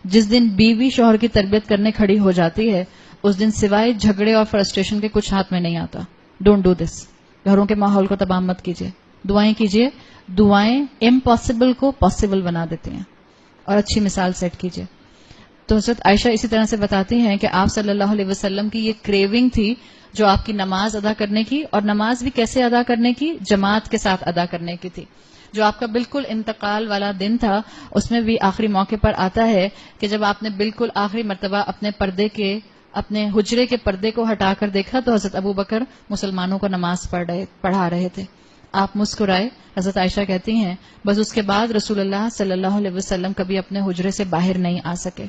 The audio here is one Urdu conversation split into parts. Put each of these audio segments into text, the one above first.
جس دن بیوی شوہر کی تربیت کرنے کھڑی ہو جاتی ہے اس دن سوائے جھگڑے اور فرسٹریشن کے کچھ ہاتھ میں نہیں آتا. Don't do this. گھروں کے ماحول کو تباہ مت کیجیے. دعائیں کیجیے. دعائیں امپاسبل کو پاسبل بنا دیتی ہیں. اور اچھی مثال سیٹ کیجیے. تو حضرت عائشہ اسی طرح سے بتاتی ہیں کہ آپ صلی اللہ علیہ وسلم کی یہ کریونگ تھی جو آپ کی نماز ادا کرنے کی، اور نماز بھی کیسے ادا کرنے کی؟ جماعت کے ساتھ ادا کرنے کی تھی. جو آپ کا بالکل انتقال والا دن تھا اس میں بھی آخری موقع پر آتا ہے کہ جب آپ نے بالکل آخری مرتبہ اپنے حجرے کے پردے کو ہٹا کر دیکھا تو حضرت ابو بکر مسلمانوں کو نماز پڑھا رہے تھے. آپ مسکرائے. حضرت عائشہ کہتی ہیں بس اس کے بعد رسول اللہ صلی اللہ علیہ وسلم کبھی اپنے حجرے سے باہر نہیں آ سکے.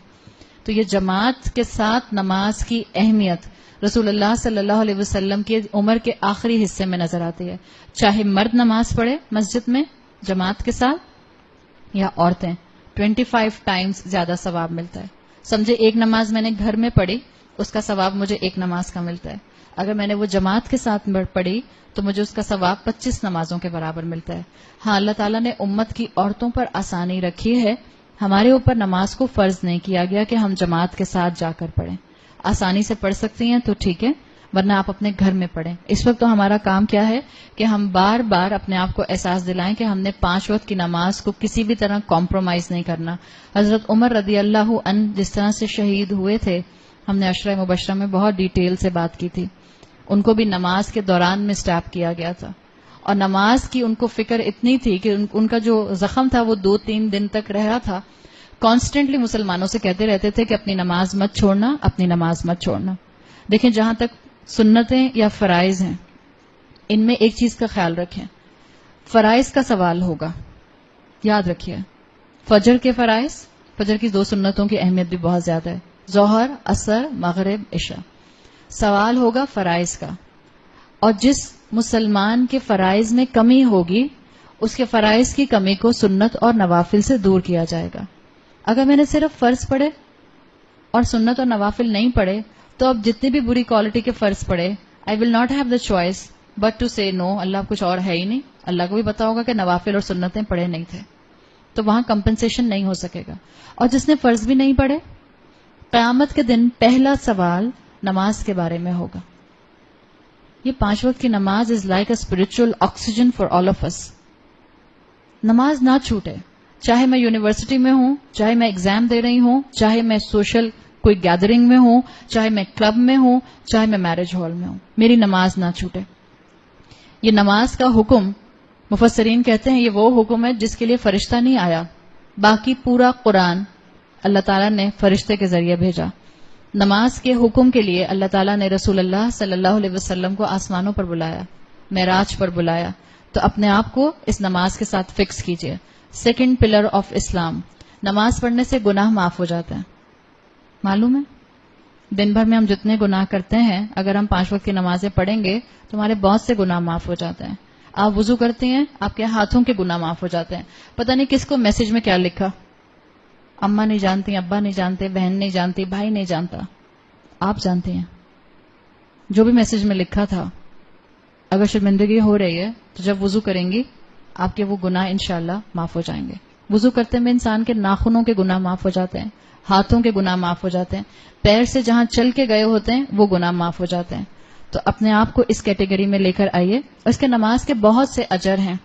تو یہ جماعت کے ساتھ نماز کی اہمیت رسول اللہ صلی اللہ علیہ وسلم کی عمر کے آخری حصے میں نظر آتی ہے. چاہے مرد نماز پڑھے مسجد میں جماعت کے ساتھ یا عورتیں، 25 ٹائمز زیادہ ثواب ملتا ہے. سمجھے ایک نماز میں نے گھر میں پڑھی اس کا ثواب مجھے ایک نماز کا ملتا ہے. اگر میں نے وہ جماعت کے ساتھ پڑھی تو مجھے اس کا ثواب 25 نمازوں کے برابر ملتا ہے. ہاں، اللہ تعالیٰ نے امت کی عورتوں پر آسانی رکھی ہے. ہمارے اوپر نماز کو فرض نہیں کیا گیا کہ ہم جماعت کے ساتھ جا کر پڑھیں. آسانی سے پڑھ سکتی ہیں تو ٹھیک ہے، ورنہ آپ اپنے گھر میں پڑھیں. اس وقت تو ہمارا کام کیا ہے کہ ہم بار بار اپنے آپ کو احساس دلائیں کہ ہم نے 5 وقت کی نماز کو کسی بھی طرح کمپرومائز نہیں کرنا. حضرت عمر رضی اللہ عنہ جس طرح سے شہید ہوئے تھے، ہم نے عشرہ مبشرہ میں بہت ڈیٹیل سے بات کی تھی. ان کو بھی نماز کے دوران میں سٹیپ کیا گیا تھا، اور نماز کی ان کو فکر اتنی تھی کہ ان کا جو زخم تھا وہ 2-3 دن تک رہا تھا. کانسٹنٹلی مسلمانوں سے کہتے رہتے تھے کہ اپنی نماز مت چھوڑنا، اپنی نماز مت چھوڑنا. دیکھیں، جہاں تک سنتیں یا فرائض ہیں ان میں ایک چیز کا خیال رکھیں. فرائض کا سوال ہوگا، یاد رکھیے. فجر کے فرائض، فجر کی 2 سنتوں کی اہمیت بھی بہت زیادہ ہے، ظہر، عصر، مغرب، عشاء. سوال ہوگا فرائض کا، اور جس مسلمان کے فرائض میں کمی ہوگی اس کے فرائض کی کمی کو سنت اور نوافل سے دور کیا جائے گا. اگر میں نے صرف فرض پڑھے اور سنت اور نوافل نہیں پڑھے تو اب جتنی بھی بری کوالٹی کے فرض پڑھے I will not have the choice but to say no. اللہ کچھ اور ہے ہی نہیں. اللہ کو بھی پتا ہوگا کہ نوافل اور سنتیں پڑھے نہیں تھے، تو وہاں کمپنسیشن نہیں ہو سکے گا. اور جس نے فرض بھی نہیں پڑھے، قیامت کے دن پہلا سوال نماز کے بارے میں ہوگا. یہ 5 وقت کی نماز is like a spiritual oxygen for all of us. نماز نہ چھوٹے، چاہے میں یونیورسٹی میں ہوں، چاہے میں ایگزام دے رہی ہوں، چاہے میں سوشل کوئی گیدرنگ میں ہوں، چاہے میں کلب میں ہوں، چاہے میں میرج ہال میں ہوں، میری نماز نہ چھوٹے. یہ نماز کا حکم مفسرین کہتے ہیں یہ وہ حکم ہے جس کے لیے فرشتہ نہیں آیا. باقی پورا قرآن اللہ تعالیٰ نے فرشتے کے ذریعے بھیجا. نماز کے حکم کے لیے اللہ تعالیٰ نے رسول اللہ صلی اللہ علیہ وسلم کو آسمانوں پر بلایا، معراج پر بلایا. تو اپنے آپ کو اس نماز کے ساتھ فکس کیجئے. 2nd پلر آف اسلام. نماز پڑھنے سے گناہ معاف ہو جاتے ہیں. معلوم ہے دن بھر میں ہم جتنے گناہ کرتے ہیں اگر ہم 5 وقت کی نمازیں پڑھیں گے تو ہمارے بہت سے گناہ معاف ہو جاتے ہیں. آپ وضو کرتے ہیں، آپ کے ہاتھوں کے گناہ معاف ہو جاتے ہیں. پتہ نہیں کس کو میسج میں کیا لکھا، اماں نہیں جانتی، ابا نہیں جانتے، بہن نہیں جانتی، بھائی نہیں جانتا، آپ جانتے ہیں. جو بھی میسج میں لکھا تھا اگر شرمندگی ہو رہی ہے تو جب وضو کریں گی آپ کے وہ گناہ انشاءاللہ معاف ہو جائیں گے. وضو کرتے میں انسان کے ناخنوں کے گناہ معاف ہو جاتے ہیں، ہاتھوں کے گناہ معاف ہو جاتے ہیں، پیر سے جہاں چل کے گئے ہوتے ہیں وہ گناہ معاف ہو جاتے ہیں. تو اپنے آپ کو اس کیٹیگری میں لے کر آئیے. اس کے نماز کے بہت سے اجر ہیں.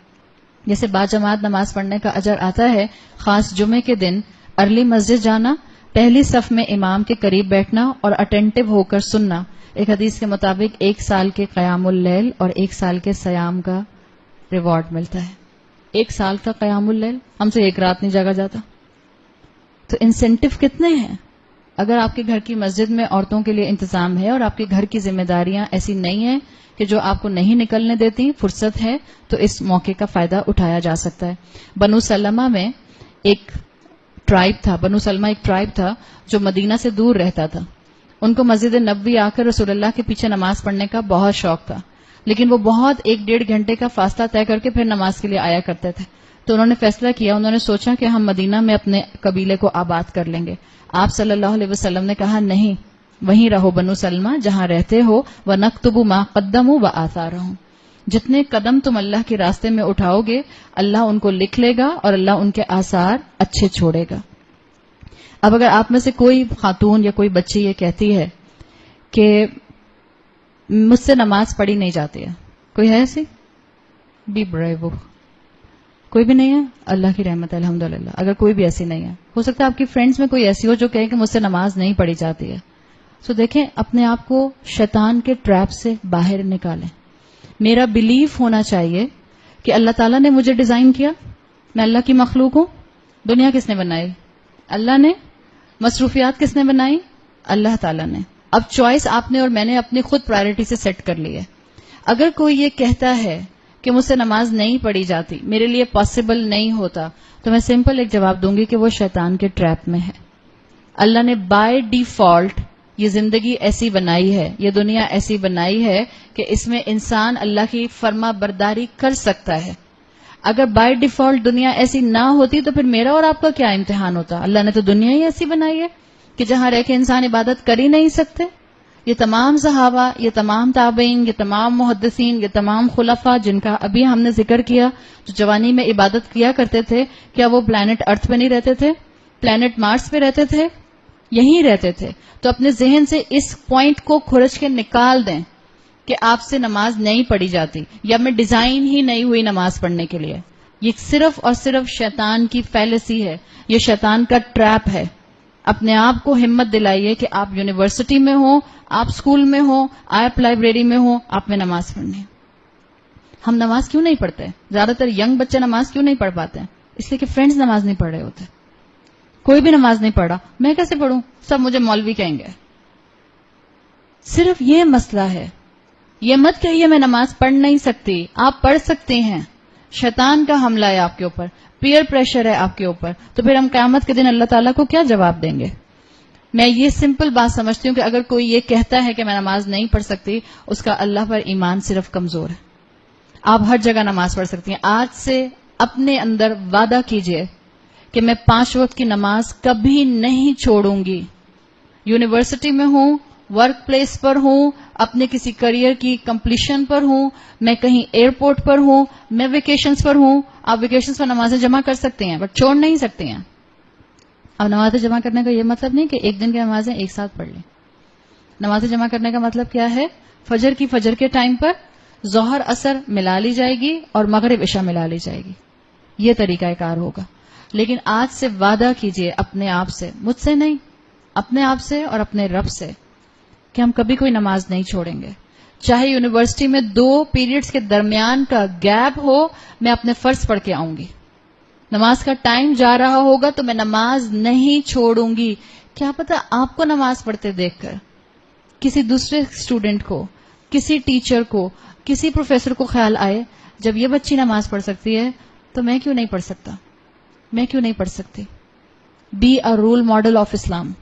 جیسے باجماعت نماز پڑھنے کا اجر آتا ہے، خاص جمعے کے دن ارلی مسجد جانا، پہلی صف میں امام کے قریب بیٹھنا اور اٹینٹو ہو کر سننا. ایک حدیث کے مطابق 1 سال کے قیام اللیل اور 1 سال کے سیام کا ریوارڈ ملتا ہے. 1 سال کا قیام اللیل، ہم سے 1 رات نہیں جاگا جاتا. تو انسینٹو کتنے ہیں. اگر آپ کے گھر کی مسجد میں عورتوں کے لیے انتظام ہے اور آپ کے گھر کی ذمہ داریاں ایسی نہیں ہیں کہ جو آپ کو نہیں نکلنے دیتی، فرصت ہے تو اس موقع کا فائدہ اٹھایا جا سکتا ہے. بنو سلمہ میں ایک ٹرائب تھا، بنو سلمہ ایک ٹرائب تھا جو مدینہ سے دور رہتا تھا. ان کو مسجد نبوی آ کر رسول اللہ کے پیچھے نماز پڑھنے کا بہت شوق تھا، لیکن وہ بہت 1-1.5 گھنٹے کا فاصلہ طے کر کے پھر نماز کے لیے آیا کرتے تھے. تو انہوں نے فیصلہ کیا، انہوں نے سوچا کہ ہم مدینہ میں اپنے قبیلے کو آباد کر لیں گے. آپ صلی اللہ علیہ وسلم نے کہا نہیں، وہیں رہو بنو سلمہ جہاں رہتے ہو. وَنَكْتُبُ مَا قَدَّمُوا وَآثَارَهُمْ. جتنے قدم تم اللہ کے راستے میں اٹھاؤ گے اللہ ان کو لکھ لے گا اور اللہ ان کے آثار اچھے چھوڑے گا. اب اگر آپ میں سے کوئی خاتون یا کوئی بچی یہ کہتی ہے کہ مجھ سے نماز پڑھی نہیں جاتی ہے، کوئی ہے ایسی؟ Be brave. کوئی بھی نہیں ہے؟ اللہ کی رحمت ہے الحمدللہ. اگر کوئی بھی ایسی نہیں ہے، ہو سکتا ہے آپ کی فرینڈز میں کوئی ایسی ہو جو کہے کہ مجھ سے نماز نہیں پڑھی جاتی ہے. سو دیکھیں، اپنے آپ کو شیطان کے ٹریپ سے باہر نکالیں. میرا بلیف ہونا چاہیے کہ اللہ تعالیٰ نے مجھے ڈیزائن کیا، میں اللہ کی مخلوق ہوں. دنیا کس نے بنائی؟ اللہ نے. مصروفیات کس نے بنائی؟ اللہ تعالیٰ نے. اب چوائس آپ نے اور میں نے اپنی خود پرائرٹی سے سیٹ کر لی ہے. اگر کوئی یہ کہتا ہے کہ مجھ سے نماز نہیں پڑھی جاتی، میرے لیے پاسبل نہیں ہوتا، تو میں سمپل ایک جواب دوں گی کہ وہ شیطان کے ٹریپ میں ہے. اللہ نے بائی ڈیفالٹ یہ زندگی ایسی بنائی ہے، یہ دنیا ایسی بنائی ہے کہ اس میں انسان اللہ کی فرما برداری کر سکتا ہے. اگر بائی ڈیفالٹ دنیا ایسی نہ ہوتی تو پھر میرا اور آپ کا کیا امتحان ہوتا؟ اللہ نے تو دنیا ہی ایسی بنائی ہے کہ جہاں رہ کے انسان عبادت کر ہی نہیں سکتے. یہ تمام صحابہ، یہ تمام تابعین، یہ تمام محدثین، یہ تمام خلفاء جن کا ابھی ہم نے ذکر کیا، جو جوانی میں عبادت کیا کرتے تھے، کیا وہ پلانٹ ارتھ پہ نہیں رہتے تھے؟ پلانٹ مارس پہ رہتے تھے؟ یہیں رہتے تھے. تو اپنے ذہن سے اس پوائنٹ کو کھرچ کے نکال دیں کہ آپ سے نماز نہیں پڑھی جاتی یا میں ڈیزائن ہی نہیں ہوئی نماز پڑھنے کے لیے. یہ صرف اور صرف شیطان کی فیلسی ہے، یہ شیطان کا ٹریپ ہے. اپنے آپ کو ہمت دلائیے کہ آپ یونیورسٹی میں ہوں، آپ اسکول میں ہوں، آپ لائبریری میں ہوں، آپ میں نماز پڑھنی ہے. ہم نماز کیوں نہیں پڑھتے؟ زیادہ تر ینگ بچے نماز کیوں نہیں پڑھ پاتے ہیں؟ اس لیے کہ فرینڈز نماز نہیں پڑھ رہے ہوتے. کوئی بھی نماز نہیں پڑھا، میں کیسے پڑھوں؟ سب مجھے مولوی کہیں گے. صرف یہ مسئلہ ہے. یہ مت کہیے میں نماز پڑھ نہیں سکتی، آپ پڑھ سکتے ہیں. شیطان کا حملہ ہے آپ کے اوپر، پیئر پریشر ہے آپ کے اوپر، تو پھر ہم قیامت کے دن اللہ تعالیٰ کو کیا جواب دیں گے؟ میں یہ سمپل بات سمجھتی ہوں کہ اگر کوئی یہ کہتا ہے کہ میں نماز نہیں پڑھ سکتی، اس کا اللہ پر ایمان صرف کمزور ہے. آپ ہر جگہ نماز پڑھ سکتی ہیں. آج سے اپنے اندر وعدہ کیجئے کہ میں 5 وقت کی نماز کبھی نہیں چھوڑوں گی. یونیورسٹی میں ہوں، ورک پلیس پر ہوں، اپنے کسی کریئر کی کمپلیشن پر ہوں، میں کہیں ایئرپورٹ پر ہوں، میں ویکیشنز پر ہوں. آپ ویکیشنز پر نمازیں جمع کر سکتے ہیں بٹ چھوڑ نہیں سکتے ہیں. اب نمازیں جمع کرنے کا یہ مطلب نہیں کہ ایک دن کی نمازیں ایک ساتھ پڑھ لیں. نمازیں جمع کرنے کا مطلب کیا ہے؟ فجر کے ٹائم پر ظہر اثر ملا لی جائے گی اور مغرب عشاء ملا لی جائے گی. یہ طریقہ کار ہوگا. لیکن آج سے وعدہ کیجئے اپنے آپ سے، مجھ سے نہیں، اپنے آپ سے اور اپنے رب سے، کہ ہم کبھی کوئی نماز نہیں چھوڑیں گے. چاہے یونیورسٹی میں 2 پیریڈز کے درمیان کا گیپ ہو، میں اپنے فرض پڑھ کے آؤں گی. نماز کا ٹائم جا رہا ہوگا تو میں نماز نہیں چھوڑوں گی. کیا پتا آپ کو نماز پڑھتے دیکھ کر کسی دوسرے اسٹوڈنٹ کو، کسی ٹیچر کو، کسی پروفیسر کو خیال آئے جب یہ بچی نماز پڑھ سکتی ہے تو میں کیوں نہیں پڑھ سکتا، میں کیوں نہیں پڑھ سکتی. Be a role model of Islam.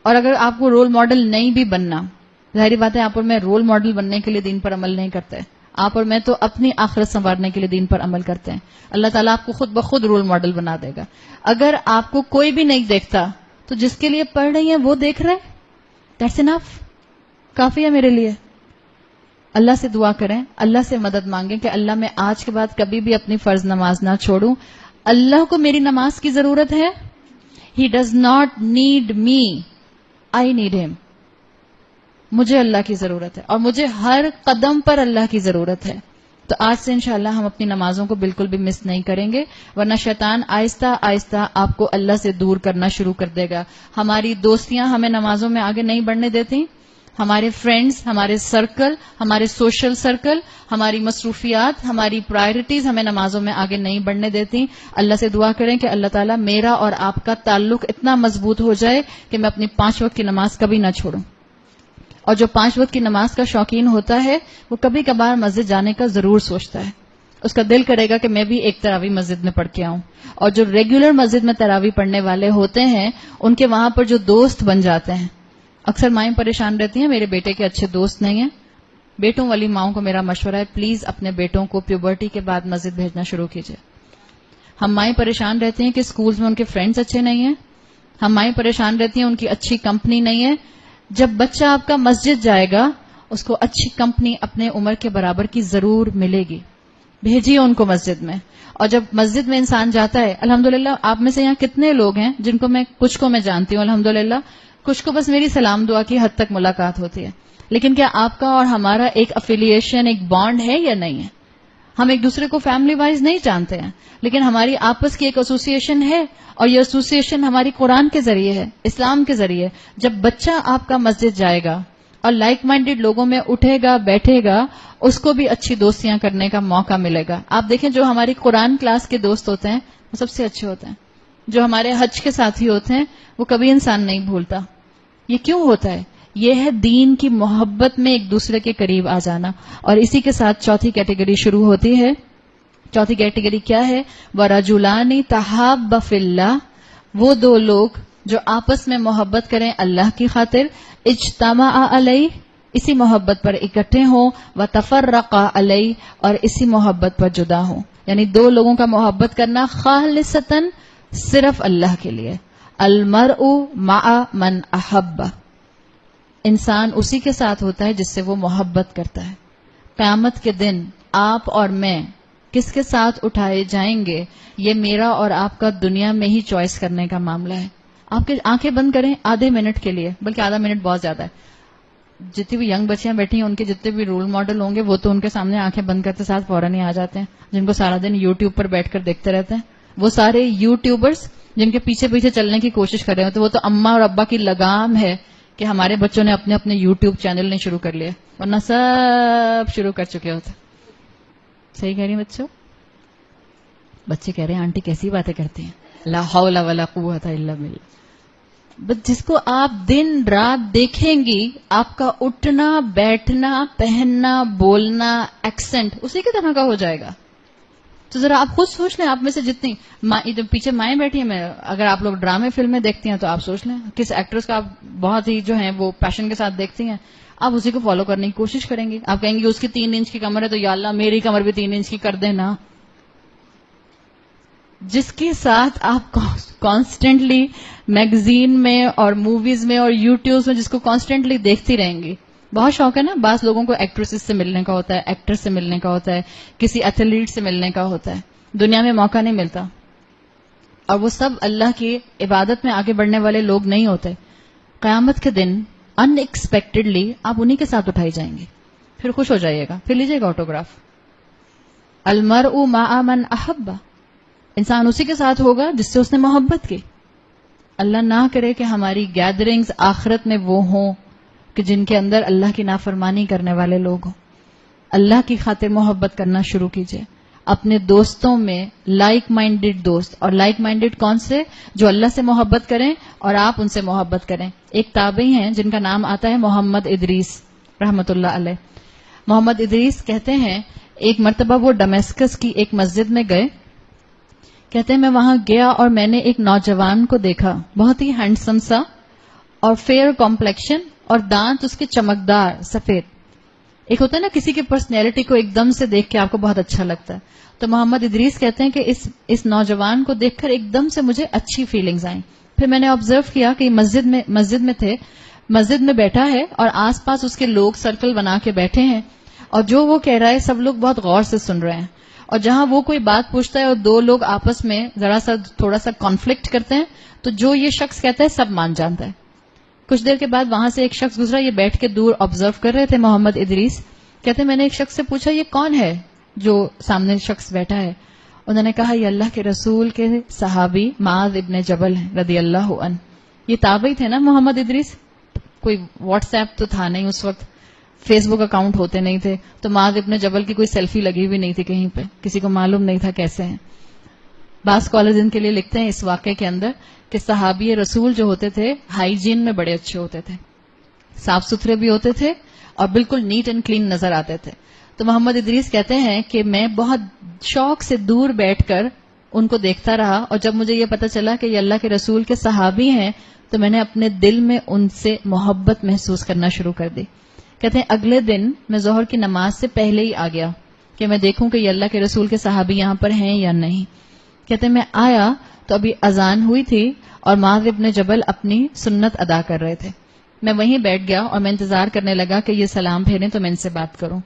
اور اگر آپ کو رول ماڈل نہیں بھی بننا، ظاہری بات ہے آپ اور میں رول ماڈل بننے کے لیے دین پر عمل نہیں کرتے. آپ اور میں تو اپنی آخرت سنوارنے کے لیے دین پر عمل کرتے ہیں. اللہ تعالیٰ آپ کو خود بخود رول ماڈل بنا دے گا. اگر آپ کو کوئی بھی نہیں دیکھتا تو جس کے لیے پڑھ رہی ہیں وہ دیکھ رہے، دیٹس انف، کافی ہے میرے لیے. اللہ سے دعا کریں، اللہ سے مدد مانگیں کہ اللہ میں آج کے بعد کبھی بھی اپنی فرض نماز نہ چھوڑوں. اللہ کو میری نماز کی ضرورت ہے. He does not need me, I need ہم. مجھے اللہ کی ضرورت ہے اور مجھے ہر قدم پر اللہ کی ضرورت ہے. تو آج سے انشاءاللہ ہم اپنی نمازوں کو بالکل بھی مس نہیں کریں گے، ورنہ شیطان آہستہ آہستہ آپ کو اللہ سے دور کرنا شروع کر دے گا. ہماری دوستیاں ہمیں نمازوں میں آگے نہیں بڑھنے دیتی. ہمارے فرینڈز، ہمارے سرکل، ہمارے سوشل سرکل، ہماری مصروفیات، ہماری پرائرٹیز ہمیں نمازوں میں آگے نہیں بڑھنے دیتی. اللہ سے دعا کریں کہ اللہ تعالیٰ میرا اور آپ کا تعلق اتنا مضبوط ہو جائے کہ میں اپنی 5 وقت کی نماز کبھی نہ چھوڑوں. اور جو 5 وقت کی نماز کا شوقین ہوتا ہے وہ کبھی کبھار مسجد جانے کا ضرور سوچتا ہے. اس کا دل کرے گا کہ میں بھی ایک تراویح مسجد میں پڑھ کے آؤں. اور جو ریگولر مسجد میں تراویح پڑھنے والے ہوتے ہیں ان کے وہاں پر جو دوست بن جاتے ہیں. اکثر مائیں پریشان رہتی ہیں میرے بیٹے کے اچھے دوست نہیں ہیں. بیٹوں والی ماؤں کو میرا مشورہ ہے پلیز اپنے بیٹوں کو پیوبرٹی کے بعد مسجد بھیجنا شروع کیجیے. ہم مائیں پریشان رہتی ہیں کہ سکولز میں ان کے فرینڈز اچھے نہیں ہیں. ہم مائیں پریشان رہتی ہیں ان کی اچھی کمپنی نہیں ہے. جب بچہ آپ کا مسجد جائے گا اس کو اچھی کمپنی اپنے عمر کے برابر کی ضرور ملے گی. بھیجیے ان کو مسجد میں. اور جب مسجد میں انسان جاتا ہے, الحمدللہ آپ میں سے یہاں کتنے لوگ ہیں جن کو کچھ کو میں جانتی ہوں الحمدللہ, کچھ کو بس میری سلام دعا کی حد تک ملاقات ہوتی ہے, لیکن کیا آپ کا اور ہمارا ایک افیلیشن, ایک بانڈ ہے یا نہیں ہے؟ ہم ایک دوسرے کو فیملی وائز نہیں جانتے ہیں, لیکن ہماری آپس کی ایک ایسوسیشن ہے, اور یہ ایسوسیشن ہماری قرآن کے ذریعے ہے, اسلام کے ذریعے. جب بچہ آپ کا مسجد جائے گا اور لائک مائنڈیڈ لوگوں میں اٹھے گا, بیٹھے گا, اس کو بھی اچھی دوستیاں کرنے کا موقع ملے گا. آپ دیکھیں جو ہماری قرآن کلاس کے دوست ہوتے ہیں وہ سب سے اچھے ہوتے ہیں. جو ہمارے حج کے ساتھی ہوتے ہیں وہ کبھی انسان نہیں بھولتا. یہ کیوں ہوتا ہے؟ یہ ہے دین کی محبت میں ایک دوسرے کے قریب آ جانا. اور اسی کے ساتھ چوتھی کیٹیگری شروع ہوتی ہے. چوتھی کیٹیگری کیا ہے؟ وَرَجُلَانِ تَحَابَّ فِي اللَّهِ, وہ دو لوگ جو آپس میں محبت کریں اللہ کی خاطر, اجتماع علیہ, اسی محبت پر اکٹھے ہوں, وتفرقا علیہ, اور اسی محبت پر جدا ہوں. یعنی دو لوگوں کا محبت کرنا خالصتاً صرف اللہ کے لیے. المرء مع من احب, انسان اسی کے ساتھ ہوتا ہے جس سے وہ محبت کرتا ہے. قیامت کے دن آپ اور میں کس کے ساتھ اٹھائے جائیں گے, یہ میرا اور آپ کا دنیا میں ہی چوائس کرنے کا معاملہ ہے. آپ کی آنکھیں بند کریں آدھے منٹ کے لیے, بلکہ آدھا منٹ بہت زیادہ ہے. جتنی بھی ینگ بچیاں بیٹھی ہیں ان کے جتنے بھی رول ماڈل ہوں گے وہ تو ان کے سامنے آنکھیں بند کرتے ساتھ فوراً ہی آ جاتے ہیں, جن کو سارا دن یوٹیوب پر بیٹھ کر دیکھتے رہتے ہیں. وہ سارے یوٹیوبرز جن کے پیچھے پیچھے چلنے کی کوشش کر رہے ہوتے, وہ تو اماں اور ابا کی لگام ہے کہ ہمارے بچوں نے اپنے اپنے یوٹیوب چینل نہیں شروع کر لیے, ورنہ سب شروع کر چکے ہوتے. صحیح کہہ رہی ہیں بچوں؟ بچے کہہ رہے ہیں آنٹی کیسی باتیں کرتی ہیں, لا حول ولا قوت الا باللہ. بس جس کو آپ دن رات دیکھیں گی, آپ کا اٹھنا بیٹھنا پہننا بولنا ایکسنٹ اسی کی طرح کا ہو جائے گا. تو ذرا آپ خود سوچ لیں, آپ میں سے جتنی جو پیچھے مائیں بیٹھی ہیں, میں اگر آپ لوگ ڈرامے فلمیں دیکھتی ہیں تو آپ سوچ لیں کس ایکٹرس کا آپ بہت ہی جو ہیں وہ پیشن کے ساتھ دیکھتی ہیں, آپ اسی کو فالو کرنے کی کوشش کریں گی. آپ کہیں گے اس کی 3 انچ کی کمر ہے تو یا اللہ میری کمر بھی 3 انچ کی کر دینا. جس کے ساتھ آپ کانسٹنٹلی میگزین میں اور موویز میں اور یوٹیوب میں جس کو کانسٹنٹلی دیکھتی رہیں گی. بہت شوق ہے نا, بعض لوگوں کو ایکٹریسز سے ملنے کا ہوتا ہے, ایکٹر سے ملنے کا ہوتا ہے, کسی ایتھلیٹ سے ملنے کا ہوتا ہے. دنیا میں موقع نہیں ملتا, اور وہ سب اللہ کی عبادت میں آگے بڑھنے والے لوگ نہیں ہوتے. قیامت کے دن ان ایکسپیکٹڈلی آپ انہی کے ساتھ اٹھائی جائیں گے. پھر خوش ہو جائیے گا, پھر لیجیے گا آٹوگراف. المرء مع من احب, انسان اسی کے ساتھ ہوگا جس سے اس نے محبت کی. اللہ نہ کرے کہ ہماری گیدرنگز آخرت میں وہ ہوں کہ جن کے اندر اللہ کی نافرمانی کرنے والے لوگ ہوں. اللہ کی خاطر محبت کرنا شروع کیجئے. اپنے دوستوں میں لائک مائنڈیڈ دوست, اور لائک مائنڈیڈ کون سے؟ جو اللہ سے محبت کریں اور آپ ان سے محبت کریں. ایک تابعی ہیں جن کا نام آتا ہے محمد ادریس رحمت اللہ علیہ. محمد ادریس کہتے ہیں ایک مرتبہ وہ ڈمیسکس کی ایک مسجد میں گئے. کہتے ہیں میں وہاں گیا اور میں نے ایک نوجوان کو دیکھا, بہت ہی ہینڈسم سا اور فیئر کمپلیکشن, اور دانت اس کے چمکدار سفید. ایک ہوتا ہے نا کسی کی پرسنالٹی کو ایک دم سے دیکھ کے آپ کو بہت اچھا لگتا ہے. تو محمد ادریس کہتے ہیں کہ اس نوجوان کو دیکھ کر ایک دم سے مجھے اچھی فیلنگز آئیں. پھر میں نے آبزرو کیا کہ مسجد میں تھے, مسجد میں بیٹھا ہے اور آس پاس اس کے لوگ سرکل بنا کے بیٹھے ہیں, اور جو وہ کہہ رہا ہے سب لوگ بہت غور سے سن رہے ہیں. اور جہاں وہ کوئی بات پوچھتا ہے اور دو لوگ آپس میں ذرا سا تھوڑا سا کانفلکٹ کرتے ہیں, تو جو یہ شخص کہتا ہے سب مان جانتا ہے. کچھ دیر کے بعد وہاں سے ایک شخص گزرا, یہ بیٹھ کے دور آبزرو کر رہے تھے محمد ادریس. کہتے ہیں میں نے ایک شخص سے پوچھا یہ کون ہے جو سامنے شخص بیٹھا ہے؟ انہوں نے کہا یہ اللہ کے رسول کے صحابی معاذ ابن جبل ہیں رضی اللہ عنہ. یہ تابعی تھے نا محمد ادریس. کوئی واٹس ایپ تو تھا نہیں اس وقت, فیس بک اکاؤنٹ ہوتے نہیں تھے, تو معاذ ابن جبل کی کوئی سیلفی لگی ہوئی نہیں تھی کہیں پہ, کسی کو معلوم نہیں تھا کیسے ہیں. بعض اسکالرز ان کے لیے لکھتے ہیں اس واقعے کے اندر کہ صحابی رسول جو ہوتے تھے ہائیجین میں بڑے اچھے ہوتے تھے, صاف ستھرے بھی ہوتے تھے اور بالکل نیٹ اینڈ کلین نظر آتے تھے. تو محمد ادریس کہتے ہیں کہ میں بہت شوق سے دور بیٹھ کر ان کو دیکھتا رہا, اور جب مجھے یہ پتا چلا کہ یہ اللہ کے رسول کے صحابی ہیں تو میں نے اپنے دل میں ان سے محبت محسوس کرنا شروع کر دی. کہتے ہیں اگلے دن میں ظہر کی نماز سے پہلے ہی آ گیا کہ میں دیکھوں کہ یہ اللہ کے رسول کے صحابی یہاں پر ہیں یا نہیں. کہتے ہیں میں آیا تو ابھی اذان ہوئی تھی اور معاذ ابن جبل اپنی سنت ادا کر رہے تھے. میں وہیں بیٹھ گیا اور میں انتظار کرنے لگا کہ یہ سلام پھیریں تو میں ان سے بات کروں.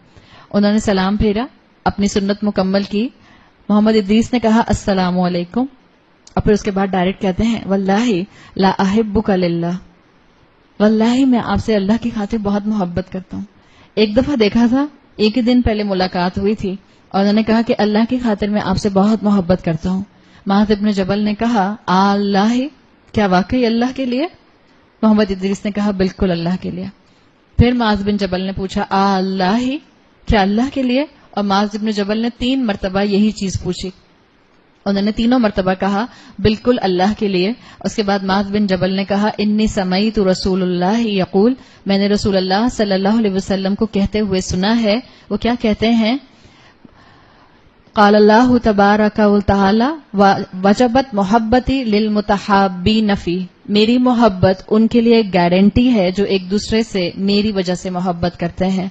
انہوں نے سلام پھیرا, اپنی سنت مکمل کی. محمد ادریس نے کہا السلام علیکم, اور پھر اس کے بعد ڈائریکٹ کہتے ہیں واللہ لا احبک للہ, واللہ میں آپ سے اللہ کی خاطر بہت محبت کرتا ہوں. ایک دفعہ دیکھا تھا, ایک ہی دن پہلے ملاقات ہوئی تھی, اور انہوں نے کہا کہ اللہ کی خاطر میں آپ سے بہت محبت کرتا ہوں. معاذ ابن جبل نے کہا اللہ, کیا واقعی اللہ کے لیے؟ محمد ادریس نے کہا بالکل اللہ کے لیے. پھر معاذ بن جبل نے پوچھا اللہ, کیا اللہ کے لیے؟ اور معاذ ابن جبل نے 3 مرتبہ یہی چیز پوچھی. انہوں نے تینوں مرتبہ کہا بالکل اللہ کے لیے. اس کے بعد معاذ بن جبل نے کہا انی سمیت رسول اللہ یقول, میں نے رسول اللہ صلی اللہ علیہ وسلم کو کہتے ہوئے سنا ہے. وہ کیا کہتے ہیں؟ قال اللہ تبارک و تعالی وجبت محبتی للمتحابین فی, میری محبت ان کے لیے ایک گارنٹی ہے جو ایک دوسرے سے میری وجہ سے محبت کرتے ہیں.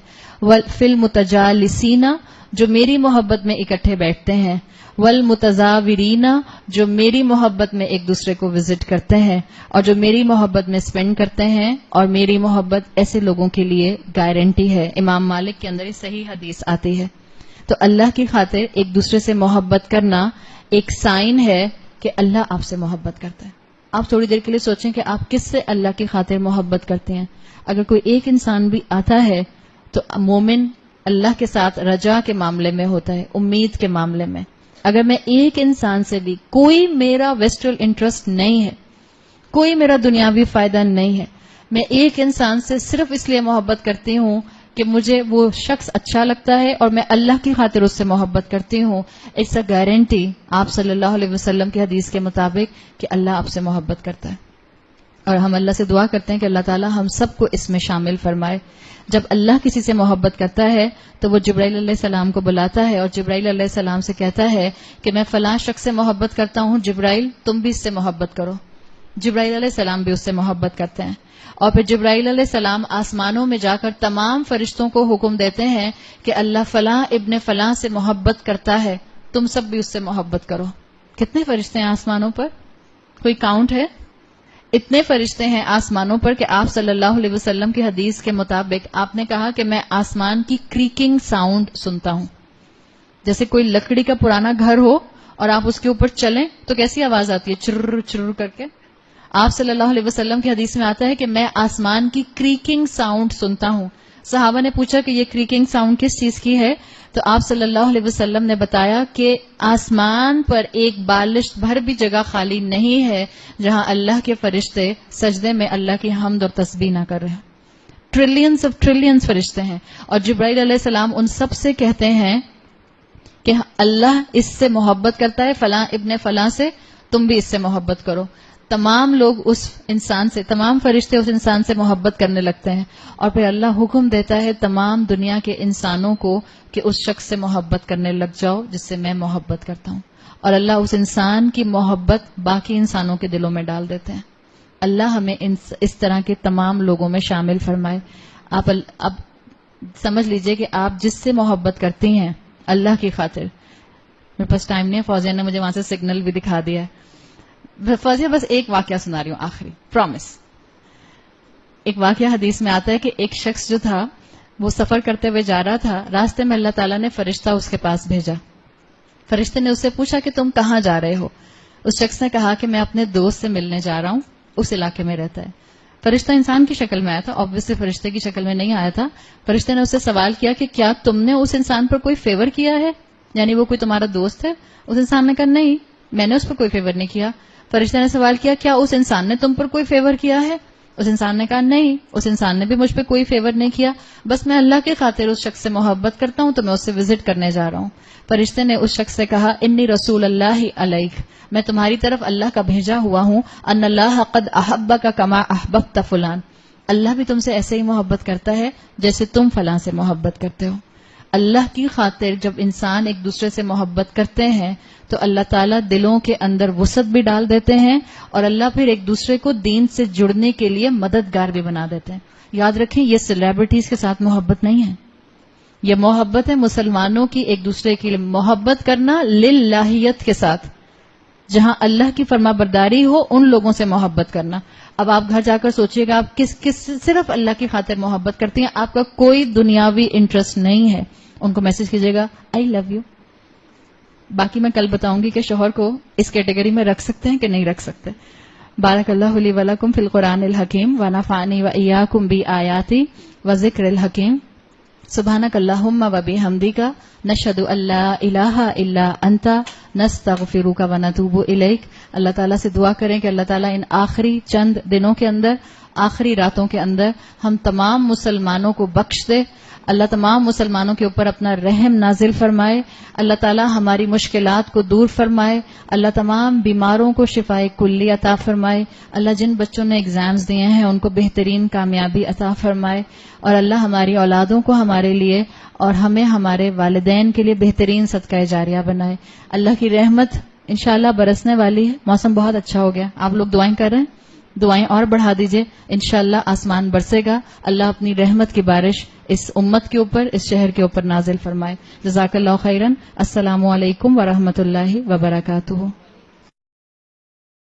فی المتجالسین, جو میری محبت میں اکٹھے بیٹھتے ہیں. والمتزاورین, جو میری محبت میں ایک دوسرے کو وزٹ کرتے ہیں, اور جو میری محبت میں سپینڈ کرتے ہیں. اور میری محبت ایسے لوگوں کے لیے گارنٹی ہے. امام مالک کے اندر یہ صحیح حدیث آتی ہے. تو اللہ کی خاطر ایک دوسرے سے محبت کرنا ایک سائن ہے کہ اللہ آپ سے محبت کرتا ہے. آپ تھوڑی دیر کے لیے سوچیں کہ آپ کس سے اللہ کی خاطر محبت کرتے ہیں. اگر کوئی ایک انسان بھی آتا ہے تو مومن اللہ کے ساتھ رجا کے معاملے میں ہوتا ہے, امید کے معاملے میں. اگر میں ایک انسان سے بھی, کوئی میرا ویسٹرل انٹرسٹ نہیں ہے, کوئی میرا دنیاوی فائدہ نہیں ہے, میں ایک انسان سے صرف اس لیے محبت کرتی ہوں کہ مجھے وہ شخص اچھا لگتا ہے اور میں اللہ کی خاطر اس سے محبت کرتی ہوں, اٹس اے گارنٹی آپ صلی اللہ علیہ وسلم کی حدیث کے مطابق کہ اللہ آپ سے محبت کرتا ہے. اور ہم اللہ سے دعا کرتے ہیں کہ اللہ تعالی ہم سب کو اس میں شامل فرمائے. جب اللہ کسی سے محبت کرتا ہے تو وہ جبرائیل علیہ السلام کو بلاتا ہے اور جبرائیل علیہ السلام سے کہتا ہے کہ میں فلاں شخص سے محبت کرتا ہوں, جبرائیل تم بھی اس سے محبت کرو. جبرائیل علیہ السلام بھی اس سے محبت کرتے ہیں. اور پھر جبرائیل علیہ السلام آسمانوں میں جا کر تمام فرشتوں کو حکم دیتے ہیں کہ اللہ فلاں ابن فلاں سے محبت کرتا ہے, تم سب بھی اس سے محبت کرو. کتنے فرشتے ہیں آسمانوں پر؟ کوئی کاؤنٹ ہے؟ اتنے فرشتے ہیں آسمانوں پر کہ آپ صلی اللہ علیہ وسلم کی حدیث کے مطابق آپ نے کہا کہ میں آسمان کی کریکنگ ساؤنڈ سنتا ہوں. جیسے کوئی لکڑی کا پرانا گھر ہو اور آپ اس کے اوپر چلیں تو کیسی آواز آتی ہے, چرر چرر کر کے. آپ صلی اللہ علیہ وسلم کی حدیث میں آتا ہے کہ میں آسمان کی کریکنگ ساؤنڈ سنتا ہوں. صحابہ نے پوچھا کہ یہ کریکنگ ساؤنڈ کس چیز کی ہے؟ تو آپ صلی اللہ علیہ وسلم نے بتایا کہ آسمان پر ایک بالش بھر بھی جگہ خالی نہیں ہے جہاں اللہ کے فرشتے سجدے میں اللہ کی حمد اور تسبیح نہ کر رہے ہیں. ٹریلینز آف ٹریلینز فرشتے ہیں. اور جبرائیل علیہ السلام ان سب سے کہتے ہیں کہ اللہ اس سے محبت کرتا ہے, فلاں ابن فلاں سے, تم بھی اس سے محبت کرو. تمام لوگ اس انسان سے, تمام فرشتے اس انسان سے محبت کرنے لگتے ہیں. اور پھر اللہ حکم دیتا ہے تمام دنیا کے انسانوں کو کہ اس شخص سے محبت کرنے لگ جاؤ جس سے میں محبت کرتا ہوں. اور اللہ اس انسان کی محبت باقی انسانوں کے دلوں میں ڈال دیتے ہیں. اللہ ہمیں اس طرح کے تمام لوگوں میں شامل فرمائے. آپ اب سمجھ لیجئے کہ آپ جس سے محبت کرتی ہیں اللہ کی خاطر, میرے پاس ٹائم نہیں ہے, فوزیہ نے مجھے وہاں سے سگنل بھی دکھا دیا ہے. فوزیہ بس ایک واقعہ سنا رہی ہوں آخری, پرومس. ایک واقعہ حدیث میں آتا ہے کہ ایک شخص جو تھا وہ سفر کرتے ہوئے جا رہا تھا, راستے میں اللہ تعالیٰ نے فرشتہ اس کے پاس بھیجا. فرشتے نے اس سے پوچھا کہ تم کہاں جا رہے ہو؟ اس شخص نے کہا کہ میں اپنے دوست سے ملنے جا رہا ہوں, اس علاقے میں رہتا ہے. فرشتہ انسان کی شکل میں آیا تھا, obviously فرشتے کی شکل میں نہیں آیا تھا. فرشتے نے اس سے سوال کیا کہ کیا تم نے اس انسان پر کوئی فیور کیا ہے, یعنی وہ کوئی تمہارا دوست ہے؟ اس انسان نے کہا نہیں, میں نے اس پر کوئی فیور نہیں کیا. فرشتے نے سوال کیا کیا اس انسان نے تم پر کوئی فیور کیا ہے؟ اس انسان نے کہا نہیں, اس انسان نے بھی مجھ پہ کوئی فیور نہیں کیا, بس میں اللہ کی خاطر اس شخص سے محبت کرتا ہوں تو میں اس سے وزٹ کرنے جا رہا ہوں. فرشتے نے اس شخص سے کہا انی رسول اللہ علیک, میں تمہاری طرف اللہ کا بھیجا ہوا ہوں. ان اللہ قد احبک کما احببت فلان, اللہ بھی تم سے ایسے ہی محبت کرتا ہے جیسے تم فلاں سے محبت کرتے ہو. اللہ کی خاطر جب انسان ایک دوسرے سے محبت کرتے ہیں تو اللہ تعالیٰ دلوں کے اندر وسعت بھی ڈال دیتے ہیں اور اللہ پھر ایک دوسرے کو دین سے جڑنے کے لیے مددگار بھی بنا دیتے ہیں. یاد رکھیں یہ سیلیبریٹیز کے ساتھ محبت نہیں ہے, یہ محبت ہے مسلمانوں کی ایک دوسرے کے لیے محبت کرنا للہیت کے ساتھ. جہاں اللہ کی فرما برداری ہو ان لوگوں سے محبت کرنا. اب آپ گھر جا کر سوچئے گا آپ کس صرف اللہ کی خاطر محبت کرتی ہیں, آپ کا کوئی دنیاوی انٹرسٹ نہیں ہے, ان کو میسج کیجیے گا آئی لو یو. باقی میں کل بتاؤں گی کہ شوہر کو اس کیٹیگری میں رکھ سکتے ہیں کہ نہیں رکھ سکتے. بارک اللہ لی ولکم فی القرآن الحکیم ونفعنی وایاکم بآیاتی وذکر الحکیم. سبحانک اللہم وبحمدک نشہد ان لا الہ الا انت نستغفرک ونتوب الیک. اللہ تعالیٰ سے دعا کریں کہ اللہ تعالیٰ ان آخری چند دنوں کے اندر، آخری راتوں کے اندر ہم تمام مسلمانوں کو بخش دے. اللہ تمام مسلمانوں کے اوپر اپنا رحم نازل فرمائے. اللہ تعالیٰ ہماری مشکلات کو دور فرمائے. اللہ تمام بیماروں کو شفائے کلی عطا فرمائے. اللہ جن بچوں نے ایگزامز دیے ہیں ان کو بہترین کامیابی عطا فرمائے. اور اللہ ہماری اولادوں کو ہمارے لیے اور ہمیں ہمارے والدین کے لیے بہترین صدقہ جاریہ بنائے. اللہ کی رحمت انشاءاللہ برسنے والی ہے. موسم بہت اچھا ہو گیا. آپ لوگ دعائیں کر رہے ہیں، دعائیں اور بڑھا دیجئے. انشاءاللہ آسمان برسے گا. اللہ اپنی رحمت کی بارش اس امت کے اوپر، اس شہر کے اوپر نازل فرمائے. جزاک اللہ خیرن. السلام علیکم ورحمۃ اللہ وبرکاتہ.